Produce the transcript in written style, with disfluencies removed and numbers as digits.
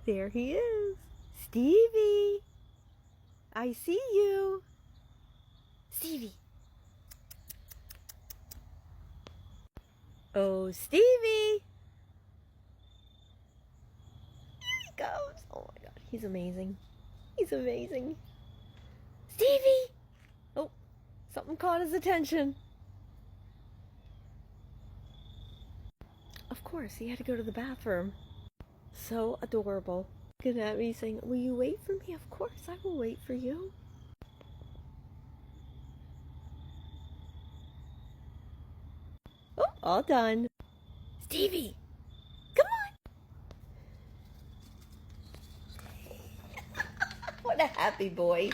There he is. Stevie! I see you. Stevie. Oh, Stevie! Here he goes. Oh my God, he's amazing. He's amazing. Stevie! Oh, something caught his attention. Of course, he had to go to the bathroom. So adorable. Looking at me saying, will you wait for me? Of course, I will wait for you. Oh, all done. Stevie, come on. What a happy boy.